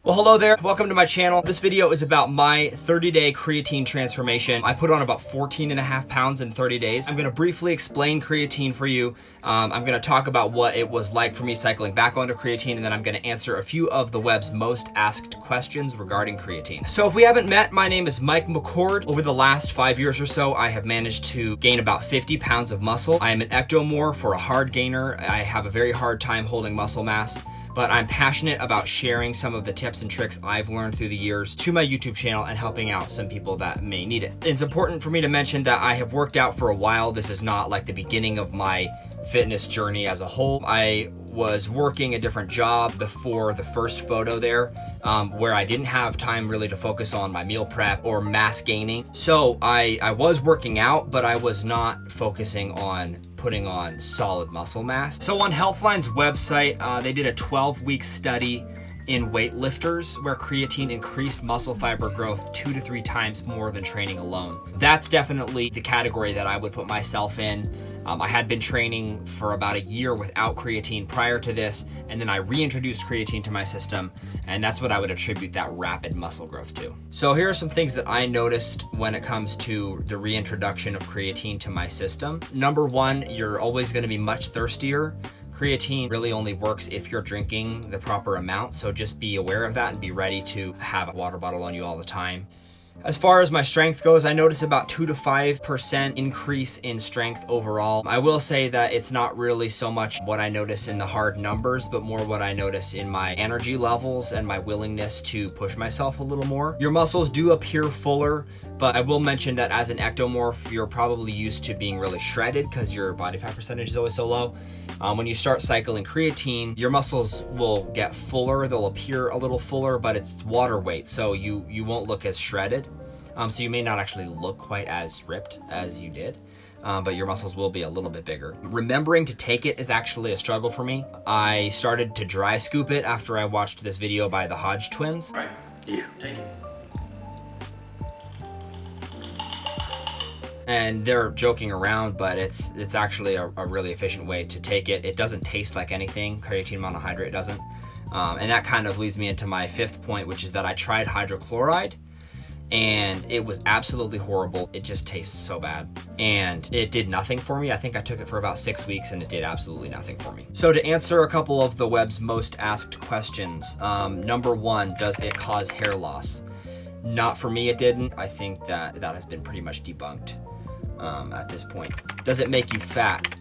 Well, hello there. Welcome to my channel. This video is about my 30-day creatine transformation. I put on about 14.5 pounds in 30 days. I'm going to briefly explain creatine for you. I'm going to talk about what it was like for me cycling back onto creatine, and then I'm going to answer a few of the web's most asked questions regarding creatine. So if we haven't met, my name is Mike McCord. Over the last 5 years or so, I have managed to gain about 50 pounds of muscle. I am an ectomorph for a hard gainer. I have a very hard time holding muscle mass, but I'm passionate about sharing some of the tips and tricks I've learned through the years to my YouTube channel and helping out some people that may need it. It's important for me to mention that I have worked out for a while. This is not like the beginning of my fitness journey as a whole. I was working a different job before the first photo there, where I didn't have time really to focus on my meal prep or mass gaining. So I was working out, but I was not focusing on putting on solid muscle mass. So on Healthline's website, they did a 12-week study in weightlifters where creatine increased muscle fiber growth 2 to 3 times more than training alone. That's definitely the category that I would put myself in. I had been training for about a year without creatine prior to this, and then I reintroduced creatine to my system, and that's what I would attribute that rapid muscle growth to. So here are some things that I noticed when it comes to the reintroduction of creatine to my system. Number one, you're always going to be much thirstier. Creatine really only works if you're drinking the proper amount, so just be aware of that and be ready to have a water bottle on you all the time. As far as my strength goes, I notice about 2 to 5% increase in strength overall. I will say that it's not really so much what I notice in the hard numbers, but more what I notice in my energy levels and my willingness to push myself a little more. Your muscles do appear fuller, but I will mention that as an ectomorph, you're probably used to being really shredded because your body fat percentage is always so low. When you start cycling creatine, your muscles will get fuller. They'll appear a little fuller, but it's water weight, so you won't look as shredded. So you may not actually look quite as ripped as you did, but your muscles will be a little bit bigger. Remembering to take it is actually a struggle for me. I started to dry scoop it after I watched this video by the Hodge twins. Right, yeah, take it. And they're joking around, but it's actually a really efficient way to take it. It doesn't taste like anything. Creatine monohydrate doesn't. And that kind of leads me into my 5th point, which is that I tried hydrochloride, and it was absolutely horrible. It just tastes so bad, and it did nothing for me. I think I took it for about 6 weeks and it did absolutely nothing for me. So to answer a couple of the web's most asked questions, number one, does it cause hair loss? Not for me, it didn't. I think that has been pretty much debunked at this point. Does it make you fat?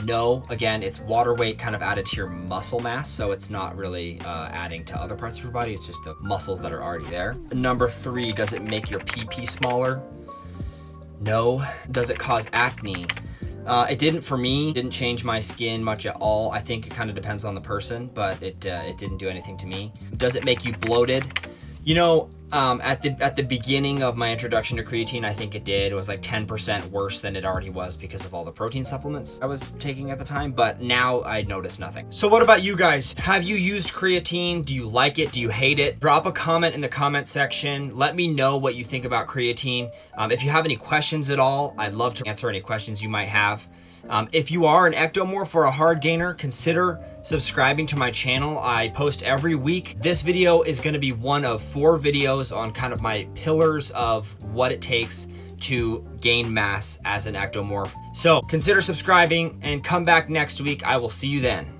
No. Again, it's water weight kind of added to your muscle mass, so it's not really adding to other parts of your body. It's just the muscles that are already there. Number 3, does it make your PP smaller? No. Does it cause acne? It didn't for me. It didn't change my skin much at all. I think it kind of depends on the person, but it didn't do anything to me. Does it make you bloated? You know, at the beginning of my introduction to creatine, I think it did. It was like 10% worse than it already was because of all the protein supplements I was taking at the time, but now I notice nothing. So what about you guys? Have you used creatine? Do you like it? Do you hate it? Drop a comment in the comment section. Let me know what you think about creatine. If you have any questions at all, I'd love to answer any questions you might have. If you are an ectomorph or a hard gainer, consider subscribing to my channel. I post every week. This video is going to be one of 4 videos on kind of my pillars of what it takes to gain mass as an ectomorph. So consider subscribing and come back next week. I will see you then.